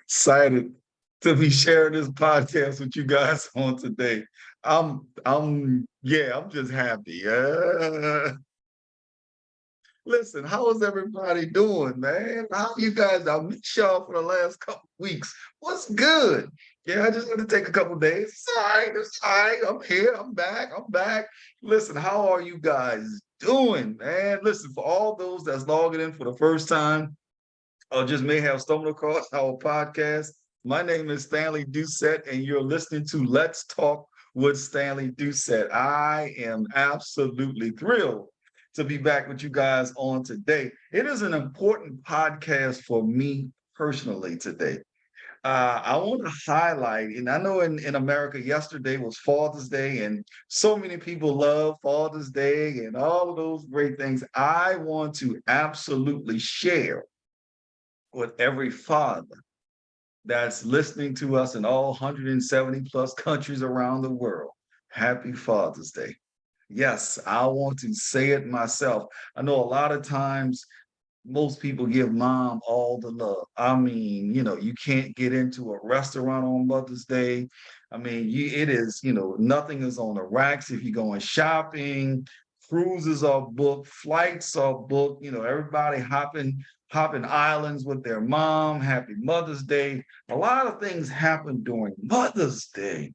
Excited to be sharing this podcast with you guys on today. I'm just happy. Listen, how is everybody doing, man? How you guys? I missed y'all for the last couple weeks. What's good? Yeah, I just want to take a couple days. It's all right. It's all right. I'm here. I'm back. I'm back. Listen, how are you guys doing, man? Listen, for all those that's logging in for the first time, or just may have stumbled across our podcast. My name is Stanley Doucette, and you're listening to Let's Talk with Stanley Doucette. I am absolutely thrilled to be back with you guys on today. It is an important podcast for me personally today. I want to highlight, and I know in America, yesterday was Father's Day, and so many people love Father's Day and all of those great things. I want to absolutely share with every father that's listening to us in all 170 plus countries around the world. Happy Father's Day. Yes, I want to say it myself. I know a lot of times most people give mom all the love. I mean, you can't get into a restaurant on Mother's Day. I mean, it is, nothing is on the racks if you're going shopping. Cruises are booked, flights are booked, everybody hopping islands with their mom. Happy Mother's Day. A lot of things happen during Mother's Day.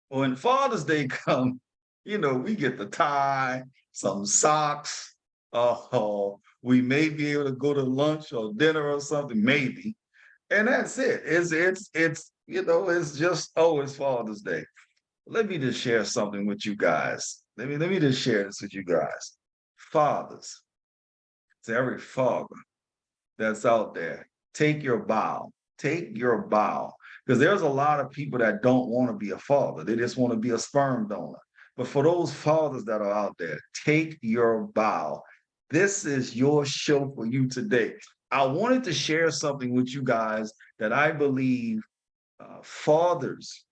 When Father's Day comes, we get the tie, some socks. We may be able to go to lunch or dinner or something, maybe. And that's it. It's just, oh, it's Father's Day. Let me just share something with you guys. Let me just share this with you guys. Fathers, to every father that's out there, take your bow. Take your bow. Because there's a lot of people that don't want to be a father. They just want to be a sperm donor. But for those fathers that are out there, take your bow. This is your show for you today. I wanted to share something with you guys that I believe fathers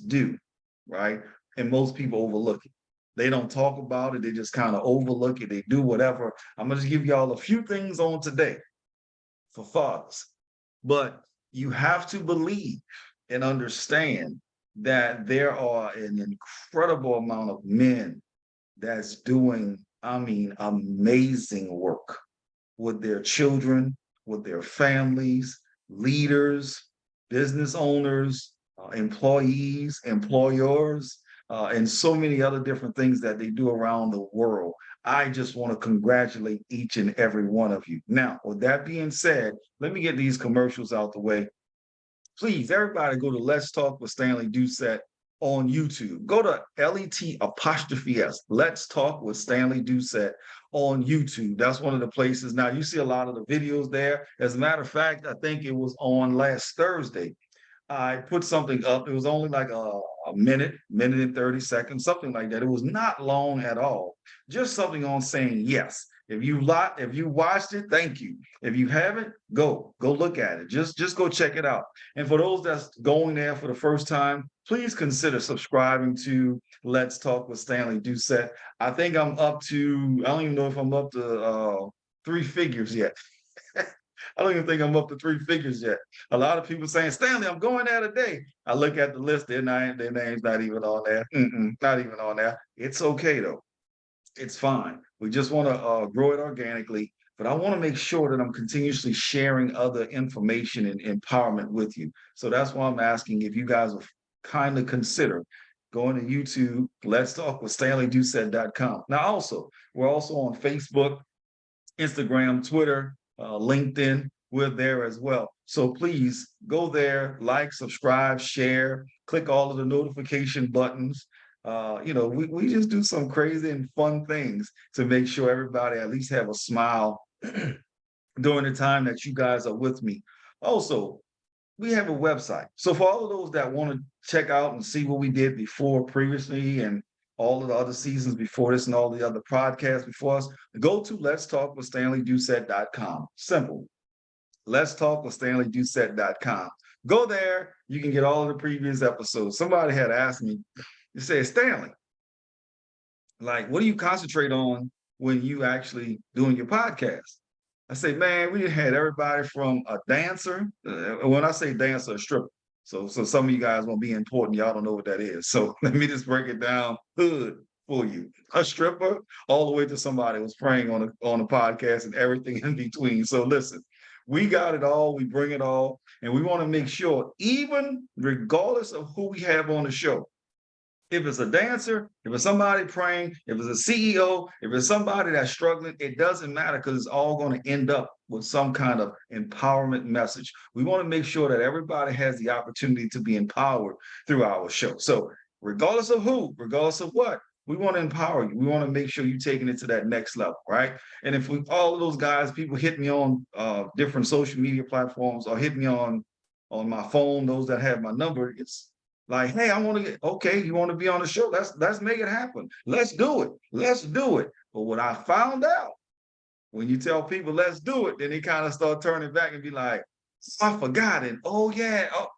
do, right? And most people overlook it. They don't talk about it. They just kind of overlook it. They do whatever. I'm going to give y'all a few things on today for fathers. But you have to believe and understand that there are an incredible amount of men that's doing, I mean, amazing work with their children, with their families, leaders, business owners, employees, employers, and so many other different things that they do around the world. I just want to congratulate each and every one of you. Now, with that being said, let me get these commercials out the way. Please, everybody go to Let's Talk with Stanley Doucette on YouTube. Go to LET''S, Let's Talk with Stanley Doucette on YouTube. That's one of the places. Now, you see a lot of the videos there. As a matter of fact, I think it was on last Thursday. I put something up. It was only like a minute and 30 seconds, something like that. It was not long at all. Just something on saying yes. If you watched it, thank you. If you haven't, go look at it. Just go check it out. And for those that's going there for the first time, please consider subscribing to Let's Talk with Stanley Doucette. I think I'm up to, I don't even know if I'm up to three figures yet. I don't even think I'm up to three figures yet. A lot of people saying, Stanley, I'm going there today. I look at the list, their name's not even on there. Not even on there. It's okay though. It's fine. We just want to grow it organically, but I want to make sure that I'm continuously sharing other information and empowerment with you. So that's why I'm asking if you guys will kind of consider going to YouTube, Let's Talk with StanleyDoucette.com. Now, also, we're also on Facebook, Instagram, Twitter, LinkedIn. We're there as well. So please go there, like, subscribe, share, click all of the notification buttons. We just do some crazy and fun things to make sure everybody at least have a smile during the time that you guys are with me. Also, we have a website. So for all of those that want to check out and see what we did before previously and all of the other seasons before this and all the other podcasts before us, go to Let's Talk with StanleyDoucette.com. Simple. Let's Talk with StanleyDoucette.com. Go there. You can get all of the previous episodes. Somebody had asked me, He said, Stanley, like, what do you concentrate on when you actually doing your podcast? I say, man, we had everybody from a dancer. When I say dancer, a stripper. So some of you guys won't be important. Y'all don't know what that is. So let me just break it down hood for you. A stripper, all the way to somebody who's praying on a podcast and everything in between. So listen, we got it all. We bring it all, and we want to make sure, even regardless of who we have on the show, if it's a dancer, if it's somebody praying, if it's a CEO, if it's somebody that's struggling, it doesn't matter because it's all going to end up with some kind of empowerment message. We want to make sure that everybody has the opportunity to be empowered through our show. So, regardless of who, regardless of what, we want to empower you. We want to make sure you're taking it to that next level, right? And if we, all of those guys, people hit me on different social media platforms or hit me on my phone, those that have my number, it's like, hey, I want to get, okay, you want to be on the show? Let's make it happen. Let's do it. Let's do it. But what I found out, when you tell people let's do it, then they kind of start turning back and be like, I forgot it. Oh yeah. Oh,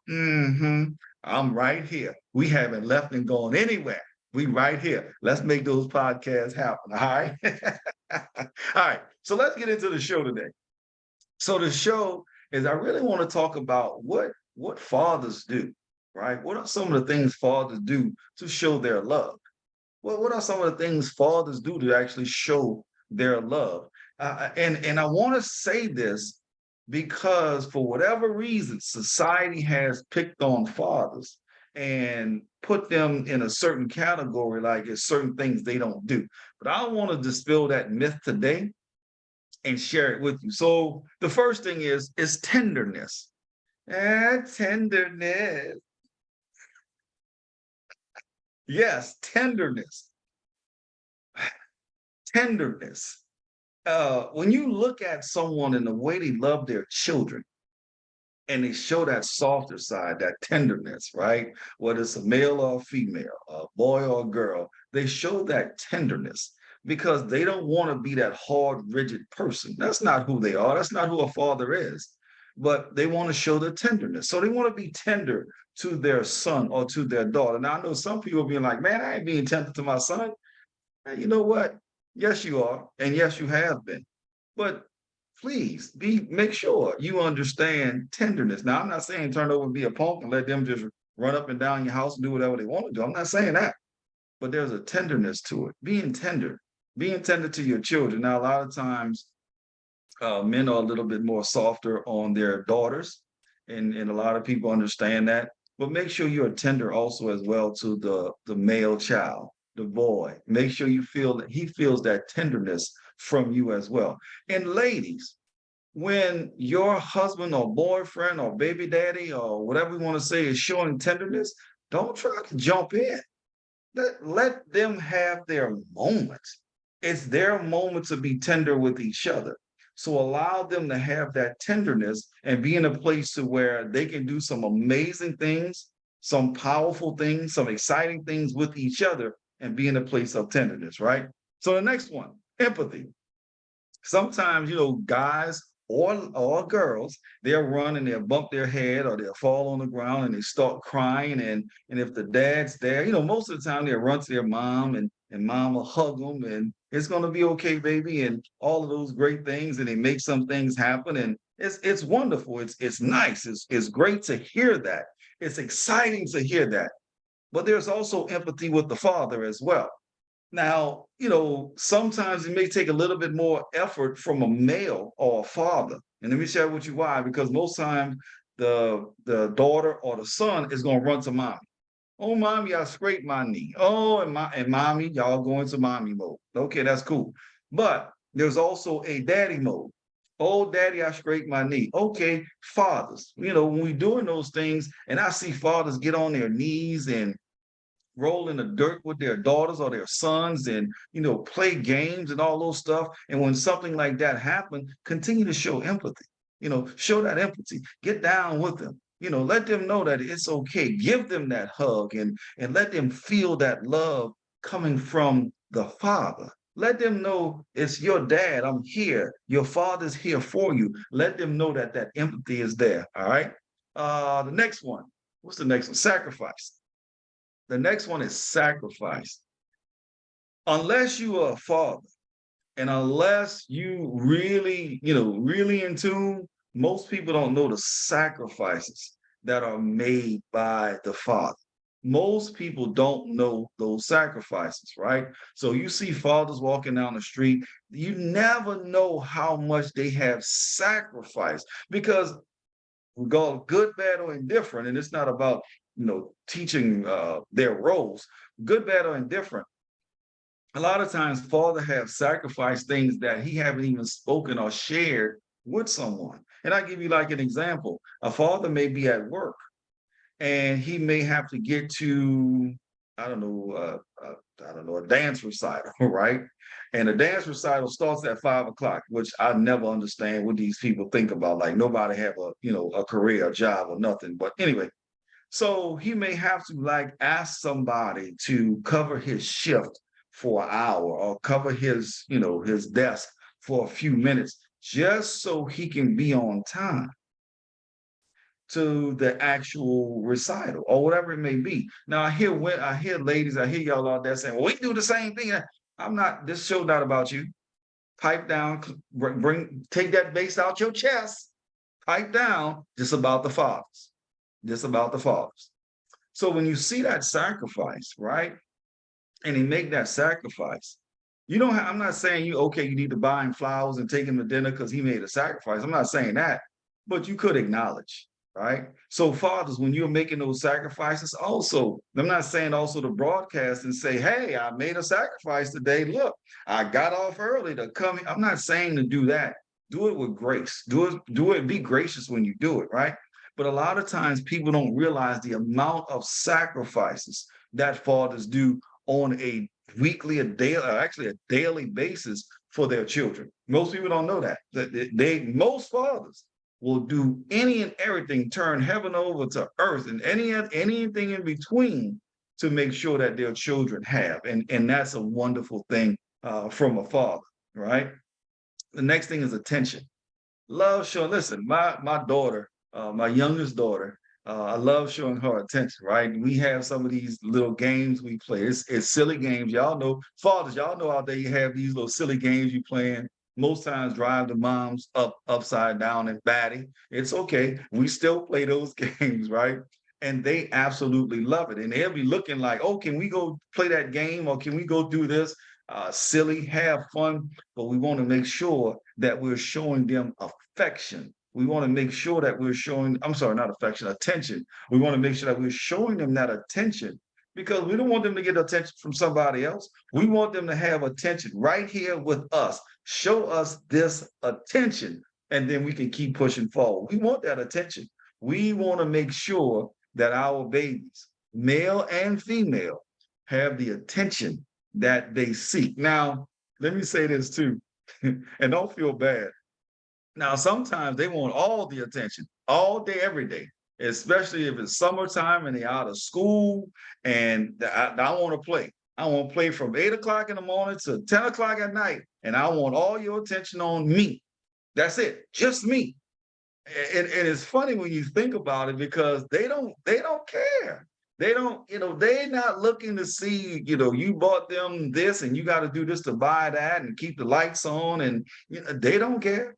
I'm right here. We haven't left and gone anywhere. We right here. Let's make those podcasts happen. All right. All right. So let's get into the show today. So the show is, I really want to talk about what fathers do, right? What are some of the things fathers do to show their love? Well, what are some of the things fathers do to actually show their love? And I want to say this because for whatever reason, society has picked on fathers and put them in a certain category, like it's certain things they don't do. But I want to dispel that myth today and share it with you. So the first thing is tenderness. Tenderness. Yes, tenderness. Tenderness. When you look at someone and the way they love their children, and they show that softer side, that tenderness, right? Whether it's a male or a female, a boy or a girl, they show that tenderness because they don't want to be that hard, rigid person. That's not who they are. That's not who a father is. But they want to show the tenderness. So they want to be tender to their son or to their daughter. Now, I know some people being like, man, I ain't being tender to my son. And you know what? Yes, you are. And yes, you have been. But please make sure you understand tenderness. Now, I'm not saying turn over and be a punk and let them just run up and down your house and do whatever they want to do. I'm not saying that, but there's a tenderness to it. Being tender to your children. Now, a lot of times, men are a little bit more softer on their daughters, and a lot of people understand that. But make sure you're tender also as well to the male child, the boy. Make sure you feel that he feels that tenderness from you as well. And ladies, when your husband or boyfriend or baby daddy or whatever we want to say is showing tenderness, don't try to jump in. Let them have their moments. It's their moment to be tender with each other. So allow them to have that tenderness and be in a place to where they can do some amazing things, some powerful things, some exciting things with each other and be in a place of tenderness, right? So the next one, empathy. Sometimes, guys or girls, they'll run and they'll bump their head or they'll fall on the ground and they start crying. And if the dad's there, most of the time they'll run to their mom and mom will hug them and it's gonna be okay, baby, and all of those great things, and they make some things happen. And it's wonderful. It's nice. It's great to hear that. It's exciting to hear that. But there's also empathy with the father as well. Now, sometimes it may take a little bit more effort from a male or a father. And let me share with you why, because most times the daughter or the son is going to run to mommy. Oh, mommy, I scraped my knee. Oh, and mommy, y'all going to mommy mode. Okay, that's cool. But there's also a daddy mode. Oh, daddy, I scraped my knee. Okay, fathers, when we're doing those things, and I see fathers get on their knees and roll in the dirt with their daughters or their sons and play games and all those stuff, and when something like that happens, continue to show empathy. Show that empathy, get down with them, let them know that it's okay, give them that hug and let them feel that love coming from the father. Let them know it's your dad, I'm here, your father's here for you. Let them know that that empathy is there. All right. The next one, what's the next one? Sacrifice. The next one is sacrifice. Unless you are a father, and unless you really, really in tune, most people don't know the sacrifices that are made by the father. Most people don't know those sacrifices, right? So you see fathers walking down the street, you never know how much they have sacrificed because we go good, bad, or indifferent, and it's not about teaching their roles, good, bad, or indifferent. A lot of times father have sacrificed things that he haven't even spoken or shared with someone. And I give you like an example. A father may be at work and he may have to get to, I don't know, I don't know, a dance recital, right? And the dance recital starts at 5 o'clock, which I never understand what these people think about. Like nobody have a career, a job, or nothing. But anyway, so he may have to like ask somebody to cover his shift for an hour or cover his desk for a few minutes just so he can be on time to the actual recital or whatever it may be. Now I hear ladies, I hear y'all out there saying, well, we do the same thing. I'm not, this show not about you. Pipe down, take that bass out your chest, pipe down, just about the fathers. Just about the fathers. So when you see that sacrifice, right? And he make that sacrifice, you don't have, I'm not saying you need to buy him flowers and take him to dinner because he made a sacrifice. I'm not saying that, but you could acknowledge, right? So fathers, when you're making those sacrifices, also, I'm not saying also to broadcast and say, hey, I made a sacrifice today. Look, I got off early to come. I'm not saying to do that. Do it with grace. Do it, be gracious when you do it, right? But a lot of times people don't realize the amount of sacrifices that fathers do on a weekly, a daily, actually a daily basis for their children. Most people don't know that. Most fathers will do any and everything, turn heaven over to earth, and anything in between to make sure that their children have, and that's a wonderful thing from a father, right? The next thing is attention. Love showing. Listen, my daughter, my youngest daughter, I love showing her attention, right? We have some of these little games we play. It's silly games. Y'all know, fathers, y'all know out there you have these little silly games you playing. Most times drive the moms upside down and batty. It's okay. We still play those games, right? And they absolutely love it. And they'll be looking like, oh, can we go play that game or can we go do this? Silly, have fun, but we want to make sure that we're showing them affection. We want to make sure that we're showing, I'm sorry, not affection, attention. We want to make sure that we're showing them that attention because we don't want them to get attention from somebody else. We want them to have attention right here with us. Show us this attention, and then we can keep pushing forward. We want that attention. We want to make sure that our babies, male and female, have the attention that they seek. Now, let me say this too, and don't feel bad. Now, sometimes they want all the attention all day, every day, especially if it's summertime and they're out of school and I want to play. I want to play from 8 o'clock in the morning to 10 o'clock at night, and I want all your attention on me. That's it, just me. And it's funny when you think about it because they don't care. They don't, they're not looking to see, you bought them this and you got to do this to buy that and keep the lights on, and they don't care.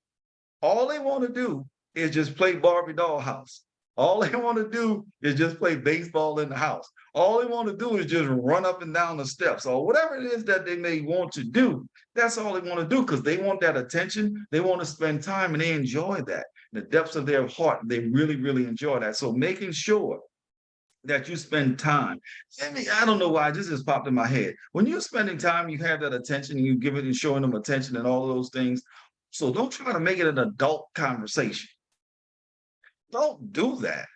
All they want to do is just play Barbie dollhouse. All they want to do is just play baseball in the house. All they want to do is just run up and down the steps or whatever it is that they may want to do. That's all they want to do because they want that attention. They want to spend time and they enjoy that. In the depths of their heart, they really, really enjoy that. So making sure that you spend time. I don't know why this just popped in my head. When you're spending time, you have that attention, you give it and showing them attention and all those things. So don't try to make it an adult conversation. Don't do that.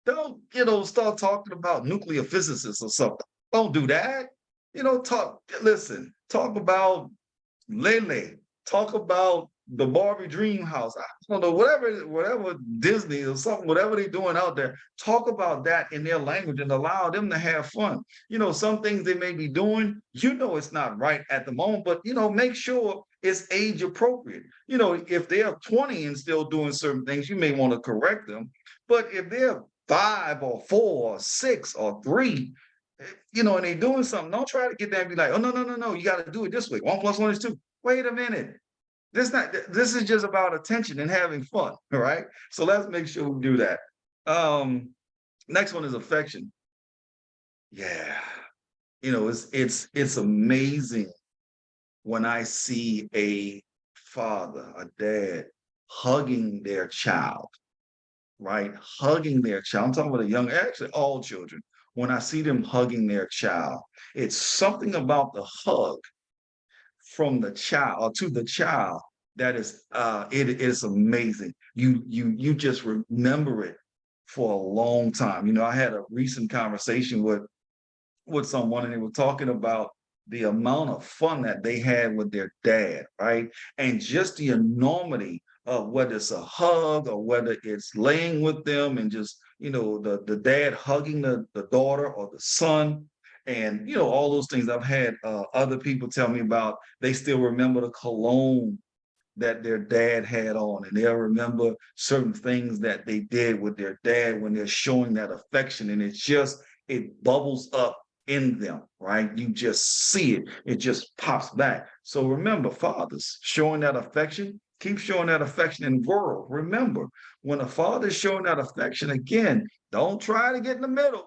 Don't, start talking about nuclear physicists or something. Don't do that. Talk about Lele. Talk about the Barbie Dream House. I don't know, whatever Disney or something, whatever they're doing out there, talk about that in their language and allow them to have fun. Some things they may be doing, it's not right at the moment, but make sure it's age appropriate. If they're 20 and still doing certain things, you may want to correct them. But if they're 5 or 4 or 6 or 3, and they doing something. Don't try to get there and be like, oh, no, no, no, no, you got to do it this way. 1 + 1 is 2. Wait a minute. This is just about attention and having fun. All right. So let's make sure we do that. Um, Next one is affection. Yeah. It's amazing when I see a father, a dad hugging their child, right? Hugging their child. I'm talking about a young, actually all children. When I see them hugging their child, it's something about the hug from the child or to the child that it is amazing. You just remember it for a long time. I had a recent conversation with someone, and they were talking about the amount of fun that they had with their dad, right? And just the enormity of whether it's a hug or whether it's laying with them and just, the dad hugging the daughter or the son. And, all those things. I've had other people tell me about, they still remember the cologne that their dad had on, and they'll remember certain things that they did with their dad when they're showing that affection. And it bubbles up in them, right? You just see it. It just pops back. So remember, fathers, showing that affection, keep showing that affection in the world. Remember, when a father is showing that affection, again, don't try to get in the middle.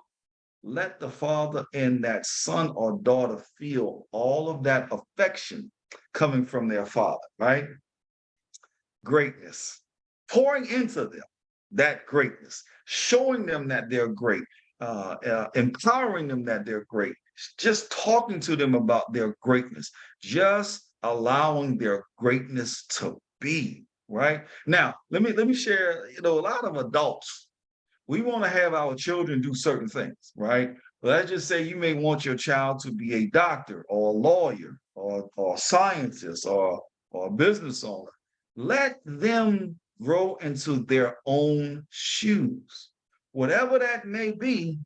Let the father and that son or daughter feel all of that affection coming from their father, right? Greatness, pouring into them that greatness, showing them that they're great, empowering them that they're great, just talking to them about their greatness, just allowing their greatness to be, right? Now, let me share, a lot of adults, we want to have our children do certain things, right? Let's just say you may want your child to be a doctor or a lawyer or a scientist or a business owner. Let them grow into their own shoes. Whatever that may be,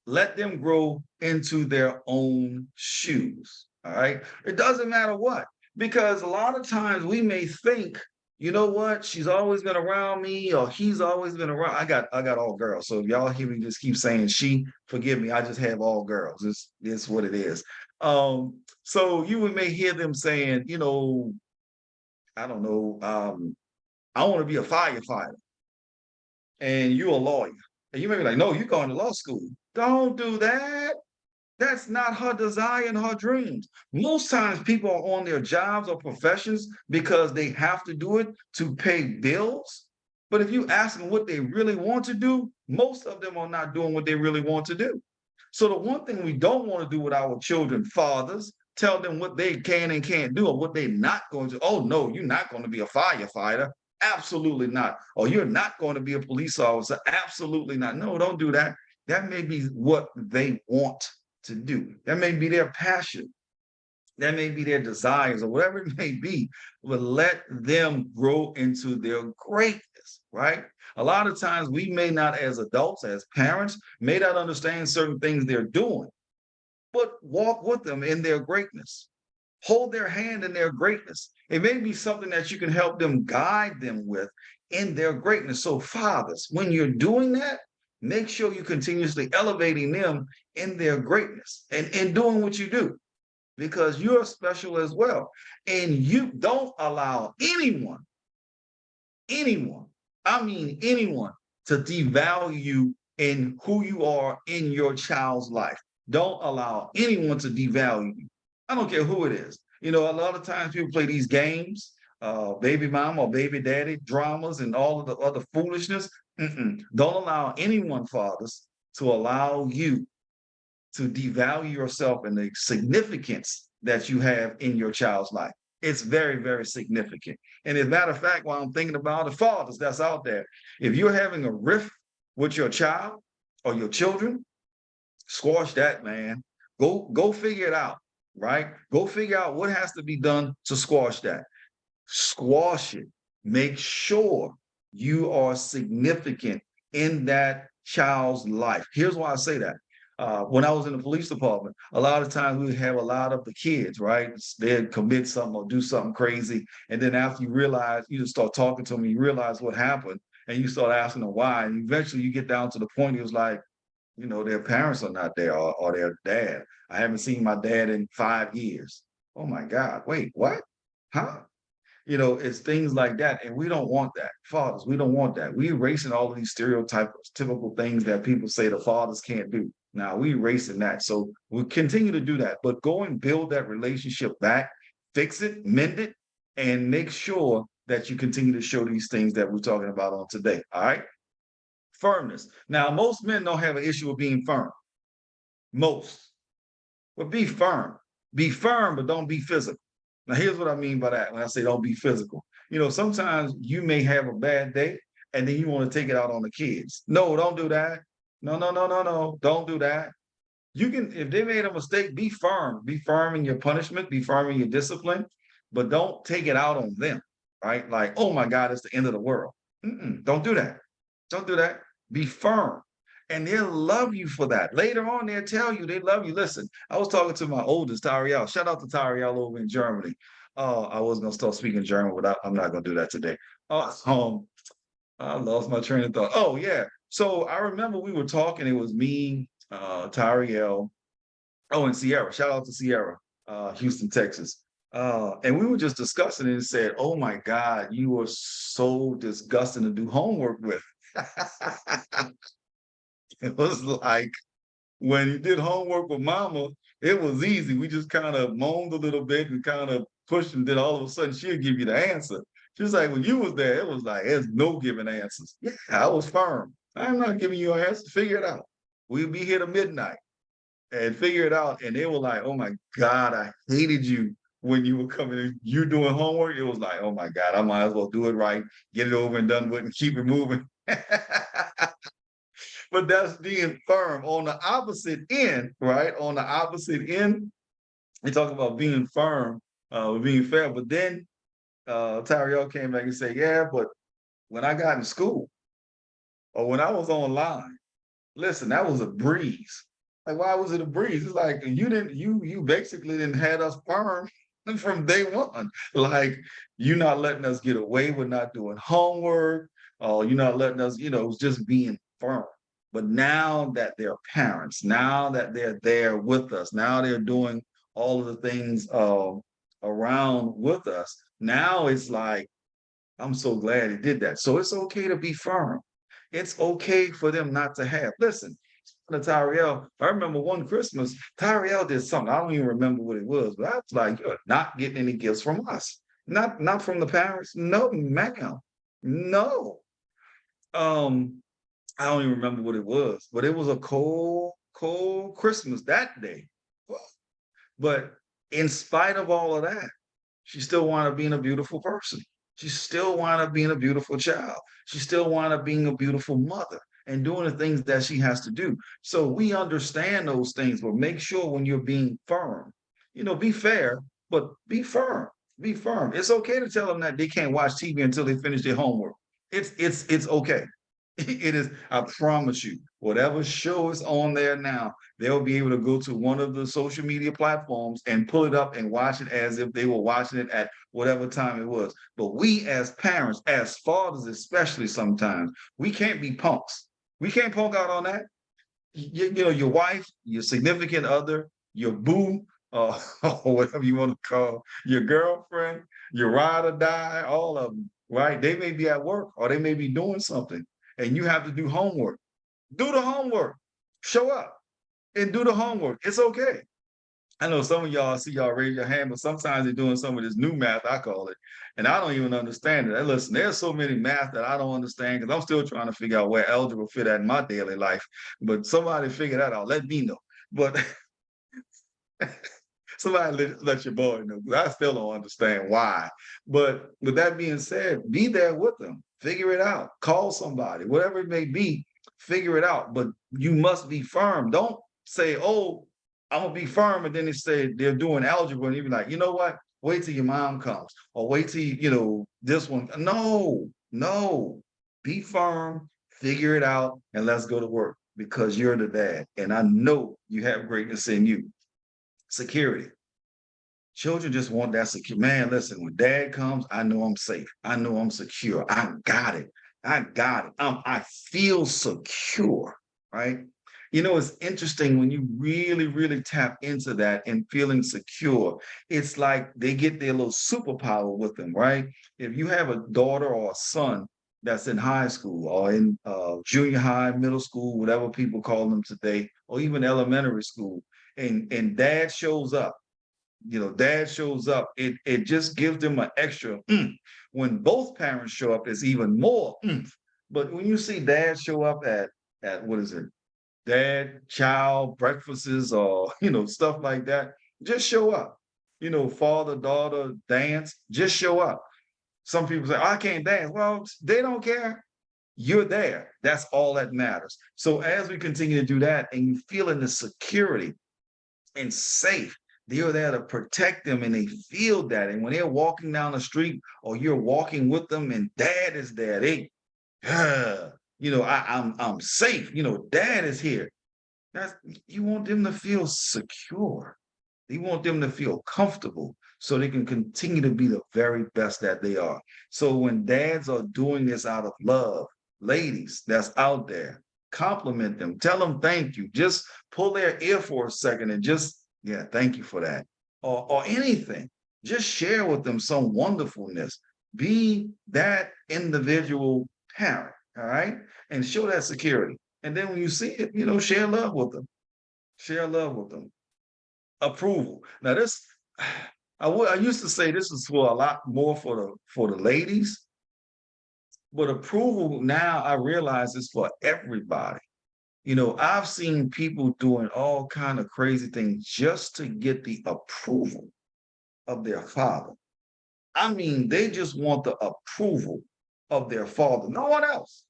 let them grow into their own shoes. All right. It doesn't matter what, because a lot of times we may think, you know what, she's always been around me, or he's always been around. I got all girls. So if y'all hear me just keep saying she, forgive me. I just have all girls. It's what it is. So you may hear them saying, I don't know, I want to be a firefighter, and you're a lawyer. And you may be like, no, you're going to law school. Don't do that. That's not her desire and her dreams. Most times people are on their jobs or professions because they have to do it to pay bills. But if you ask them what they really want to do, most of them are not doing what they really want to do. So the one thing we don't want to do with our children, fathers, tell them what they can and can't do or what they're not going to. Oh, no, you're not going to be a firefighter. Absolutely not. Or you're not going to be a police officer. Absolutely not. No, don't do that. That may be what they want to do. That may be their passion. That may be their desires or whatever it may be, but let them grow into their greatness, right? A lot of times we may not, as adults, as parents, may not understand certain things they're doing, but walk with them in their greatness. Hold their hand in their greatness. It may be something that you can help them, guide them with in their greatness. So fathers, when you're doing that, make sure you're continuously elevating them in their greatness and doing what you do, because you're special as well. And you don't allow anyone, I mean anyone, to devalue you in who you are in your child's life. Don't allow anyone to devalue you. I don't care who it is. A lot of times people play these games, baby mama or baby daddy dramas and all of the other foolishness. Don't allow anyone, fathers, to allow you to devalue yourself and the significance that you have in your child's life. It's very, very significant. And as a matter of fact, while I'm thinking about the fathers that's out there, if you're having a rift with your child or your children, squash that, man. Go figure it out, right? Go figure out what has to be done to squash that. Squash it. Make sure you are significant in that child's life. Here's why I say that. When I was in the police department, a lot of times we would have a lot of the kids, right? They'd commit something or do something crazy. And then after you realize, you just start talking to them, you realize what happened, and you start asking them why. And eventually you get down to the point, it was like, Their parents are not there, or their dad. I haven't seen my dad in 5 years. Oh my God, wait, what? Huh? It's things like that. And we don't want that. Fathers, we don't want that. We erasing all of these stereotypes, typical things that people say the fathers can't do. Now we erasing that. So we'll continue to do that. But go and build that relationship back, fix it, mend it, and make sure that you continue to show these things that we're talking about on today. All right. Firmness. Now, most men don't have an issue with being firm. Most. But be firm. Be firm, but don't be physical. Now, here's what I mean by that when I say don't be physical. Sometimes you may have a bad day and then you want to take it out on the kids. No, don't do that. No, no, no, no, no. Don't do that. You can, if they made a mistake, be firm. Be firm in your punishment, be firm in your discipline, but don't take it out on them, right? Like, oh my God, it's the end of the world. Don't do that. Don't do that. Be firm. And they'll love you for that. Later on, they'll tell you they love you. Listen, I was talking to my oldest, Tariel. Shout out to Tariel over in Germany. I was going to start speaking German, but I'm not going to do that today. I lost my train of thought. Oh, yeah. So I remember we were talking. It was me, Tariel, and Sierra. Shout out to Sierra, Houston, Texas. And we were just discussing it and said, oh my God, you are so disgusting to do homework with. It was like when you did homework with mama, it was easy. We just kind of moaned a little bit and kind of pushed, and then all of a sudden she'll give you the answer. Just like when you was there, it was like there's no giving answers. Yeah, I was firm. I'm not giving you an answer. Figure it out. We'll be here to midnight and figure it out. And they were like, oh my God, I hated you when you were coming in. You're doing homework. It was like, oh my God, I might as well do it right, get it over and done with, and keep it moving. But that's being firm. On the opposite end, right? On the opposite end, we talk about being firm, being fair. But then Tariel came back and said, yeah, but when I got in school or when I was online, listen, that was a breeze. Like, why was it a breeze? It's like you basically didn't had us firm from day one. Like, you're not letting us get away with not doing homework, or you're not letting us, it was just being firm. But now that they're parents, now that they're there with us, now they're doing all of the things around with us. Now it's like, I'm so glad he did that. So it's okay to be firm. It's okay for them not to have. Listen, to Tariel, I remember one Christmas, Tariel did something. I don't even remember what it was, but I was like, you're not getting any gifts from us. Not from the parents. No, ma'am. No. I don't even remember what it was, but it was a cold, cold Christmas that day. But in spite of all of that, she still wound up being a beautiful person. She still wound up being a beautiful child. She still wound up being a beautiful mother and doing the things that she has to do. So we understand those things, but make sure when you're being firm, be fair, but be firm. Be firm. It's okay to tell them that they can't watch TV until they finish their homework. It's okay. It is, I promise you, whatever show is on there now, they'll be able to go to one of the social media platforms and pull it up and watch it as if they were watching it at whatever time it was. But we as parents, as fathers especially sometimes, we can't be punks. We can't punk out on that. Your wife, your significant other, your boo, or whatever you want to call your girlfriend, your ride or die, all of them, right? They may be at work or they may be doing something, and you have to do homework. Do the homework. Show up and do the homework. It's okay. I know some of y'all, I see y'all raise your hand, but sometimes they're doing some of this new math, I call it, and I don't even understand it. And listen, there's so many math that I don't understand because I'm still trying to figure out where algebra fit at in my daily life. But somebody figure that out. Let me know. But somebody let your boy know, because I still don't understand why. But with that being said, be there with them. Figure it out. Call somebody, whatever it may be, figure it out. But you must be firm. Don't say, oh, I'm gonna be firm, and then they say they're doing algebra, and you be like, you know what? Wait till your mom comes, or wait till this one. No, no, be firm, figure it out, and let's go to work because you're the dad, and I know you have greatness in you. Security. Children just want that secure. Man, listen, when dad comes, I know I'm safe. I know I'm secure. I got it. I got it. I feel secure, right? You know, it's interesting when you really, really tap into that and feeling secure. It's like they get their little superpower with them, right? If you have a daughter or a son that's in high school or in junior high, middle school, whatever people call them today, or even elementary school, and dad shows up, dad shows up, it just gives them an extra oomph. When both parents show up, it's even more oomph. But when you see dad show up at what is it, dad child breakfasts or stuff like that, just show up. Father daughter dance, just show up. Some people say, "Oh, I can't dance." Well, they don't care. You're there. That's all that matters. So as we continue to do that and you feel in the security and safe, they're there to protect them and they feel that. And when they're walking down the street or you're walking with them and dad is there, they, I'm safe. Dad is here. That's, you want them to feel secure. You want them to feel comfortable so they can continue to be the very best that they are. So when dads are doing this out of love, ladies that's out there, compliment them, tell them thank you. Just pull their ear for a second and just, yeah, thank you for that. Or anything. Just share with them some wonderfulness. Be that individual parent, all right? And show that security. And then when you see it, share love with them. Share love with them. Approval. Now this, I used to say this is for a lot more for the ladies, but approval now I realize is for everybody. I've seen people doing all kind of crazy things just to get the approval of their father. I mean, they just want the approval of their father, no one else.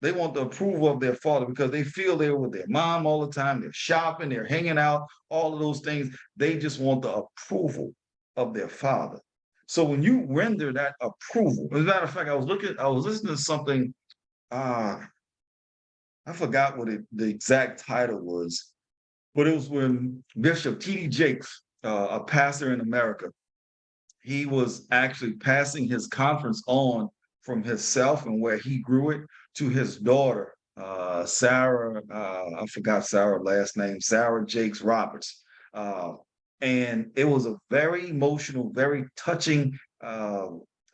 They want the approval of their father because they feel they're with their mom all the time. They're shopping, they're hanging out, all of those things. They just want the approval of their father. So when you render that approval, as a matter of fact, I was listening to something, uh, I forgot what the exact title was, but it was when Bishop T.D. Jakes, a pastor in America, he was actually passing his conference on from himself and where he grew it to his daughter, Sarah. I forgot Sarah's last name, Sarah Jakes Roberts. And it was a very emotional, very touching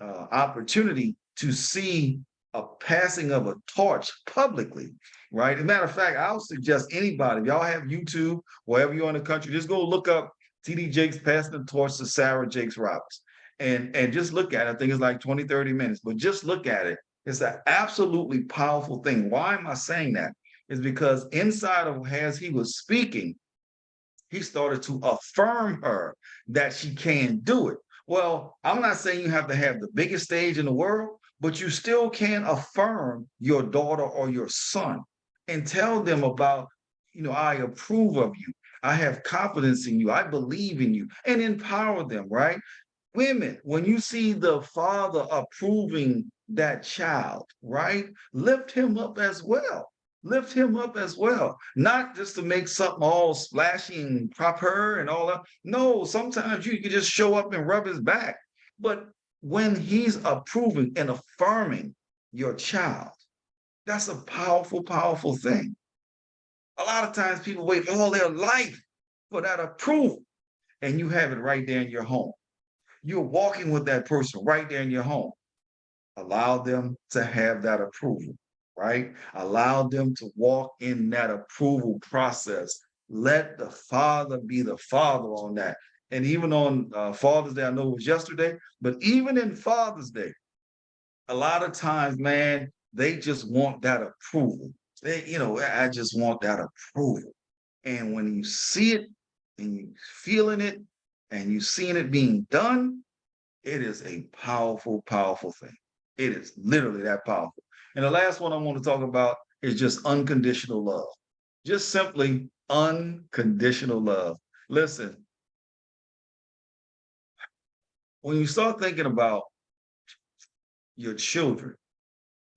opportunity to see a passing of a torch publicly, right? As a matter of fact, I'll suggest anybody, if y'all have YouTube, wherever you're in the country, just go look up TD Jakes passing the torch to Sarah Jakes Roberts. And just look at it. I think it's like 20, 30 minutes, but just look at it. It's an absolutely powerful thing. Why am I saying that? Is because inside of as he was speaking, he started to affirm her that she can do it. Well, I'm not saying you have to have the biggest stage in the world, but you still can affirm your daughter or your son and tell them about, I approve of you. I have confidence in you. I believe in you and empower them, right? Women, when you see the father approving that child, right? Lift him up as well. Lift him up as well. Not just to make something all splashy and prop her and all that. No, sometimes you can just show up and rub his back. But when he's approving and affirming your child, that's a powerful, powerful thing. A lot of times people wait all their life for that approval, and you have it right there in your home. You're walking with that person right there in your home. Allow them to have that approval, right? Allow them to walk in that approval process. Let the father be the father on that. And even on Father's Day, I know it was yesterday, but even in Father's Day, a lot of times, man, they just want that approval. I just want that approval. And when you see it and you feeling it and you seeing it being done, it is a powerful, powerful thing. It is literally that powerful. And the last one I want to talk about is just unconditional love. Just simply unconditional love. Listen, when you start thinking about your children,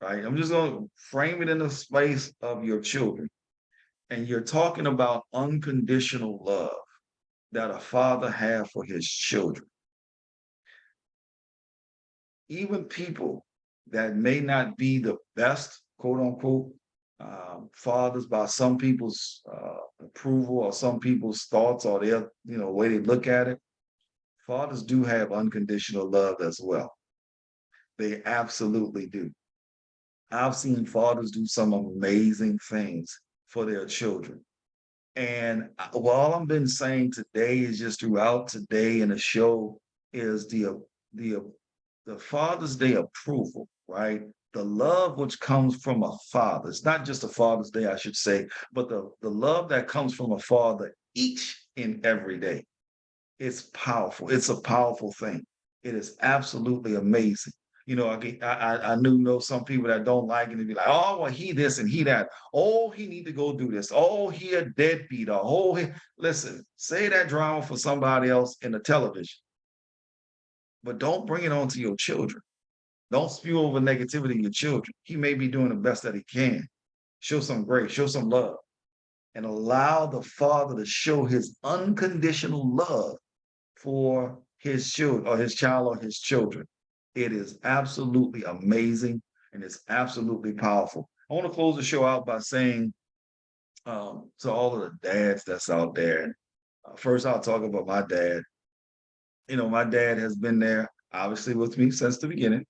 right? I'm just going to frame it in the space of your children. And you're talking about unconditional love that a father has for his children. Even people that may not be the best, quote unquote, fathers by some people's approval or some people's thoughts or their way they look at it. Fathers do have unconditional love as well. They absolutely do. I've seen fathers do some amazing things for their children. And all I've been saying today is just throughout today in the show is the the Father's Day approval, right? The love which comes from a father. It's not just a Father's Day, I should say, but the love that comes from a father each and every day. It's powerful. It's a powerful thing. It is absolutely amazing. I knew some people that don't like it and be like, oh, well, he this and he that. Oh, he need to go do this. Oh, he a deadbeat. Or listen, say that drama for somebody else in the television, but don't bring it on to your children. Don't spew over negativity in your children. He may be doing the best that he can. Show some grace, show some love, and allow the father to show his unconditional love for his children or his child or his children. It is absolutely amazing and it's absolutely powerful. I want to close the show out by saying to all of the dads that's out there, first I'll talk about my dad. My dad has been there obviously with me since the beginning,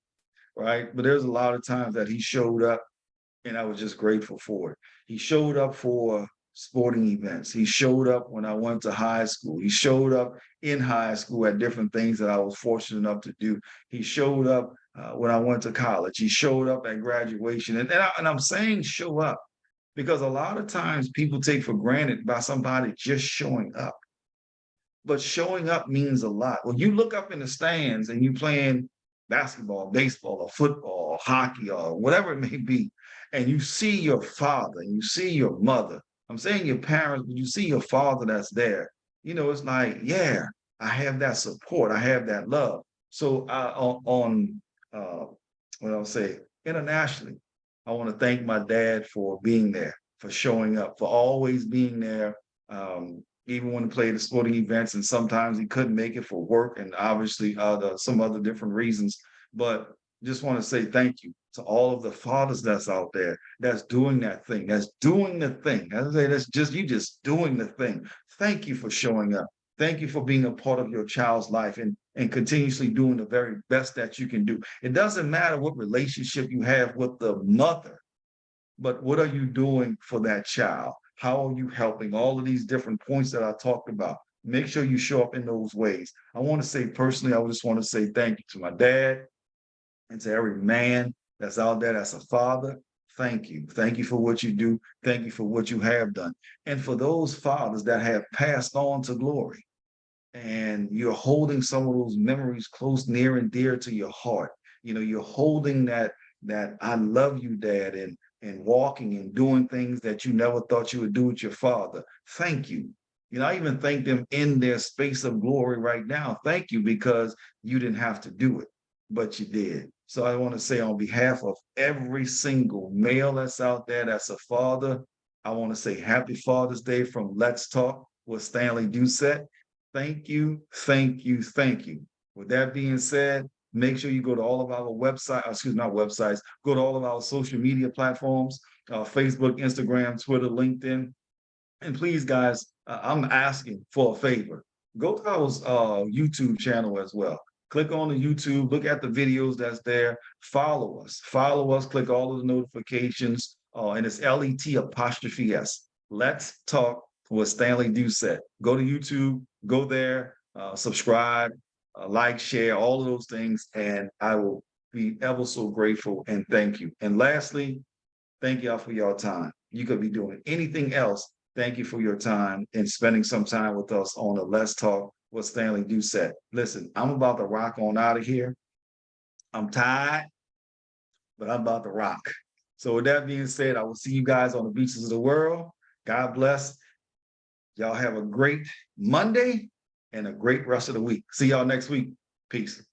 right? But there's a lot of times that he showed up and I was just grateful for it. He showed up for sporting events. He showed up when I went to high school. He showed up in high school at different things that I was fortunate enough to do. He showed up when I went to college. He showed up at graduation. And I'm saying show up because a lot of times people take for granted by somebody just showing up. But showing up means a lot. When you look up in the stands and you playing basketball, baseball, or football, or hockey, or whatever it may be, and you see your father and you see your mother, I'm saying your parents, but you see your father that's there, it's like, yeah, I have that support. I have that love. So what I'll say, internationally, I want to thank my dad for being there, for showing up, for always being there. Even when he played the sporting events, and sometimes he couldn't make it for work and obviously some other different reasons. But just want to say thank you to all of the fathers that's out there that's doing that thing, that's doing the thing. As I say, that's just you just doing the thing. Thank you for showing up. Thank you for being a part of your child's life and continuously doing the very best that you can do. It doesn't matter what relationship you have with the mother, but what are you doing for that child? How are you helping? All of these different points that I talked about. Make sure you show up in those ways. I want to say personally, I just want to say thank you to my dad and to every man that's out there that's a father. Thank you. Thank you for what you do. Thank you for what you have done. And for those fathers that have passed on to glory and you're holding some of those memories close, near and dear to your heart. You're holding that I love you, Dad, and walking and doing things that you never thought you would do with your father. Thank you. I even thank them in their space of glory right now. Thank you because you didn't have to do it, but you did. So I want to say on behalf of every single male that's out there that's a father, I want to say happy Father's Day from Let's Talk with Stanley Doucette. Thank you, thank you, thank you. With that being said, make sure you go to all of our not websites, go to all of our social media platforms, Facebook, Instagram, Twitter, LinkedIn. And please, guys, I'm asking for a favor. Go to our YouTube channel as well. Click on the YouTube, look at the videos that's there, follow us, click all of the notifications, and it's LET''S. Let's Talk with Stanley Doucette. Go to YouTube, go there, subscribe, like, share, all of those things, and I will be ever so grateful and thank you. And lastly, thank y'all for your time. You could be doing anything else. Thank you for your time and spending some time with us on the Let's Talk with Stanley Doucette. Listen, I'm about to rock on out of here. I'm tired, but I'm about to rock. So with that being said, I will see you guys on the beaches of the world. God bless. Y'all have a great Monday and a great rest of the week. See y'all next week. Peace.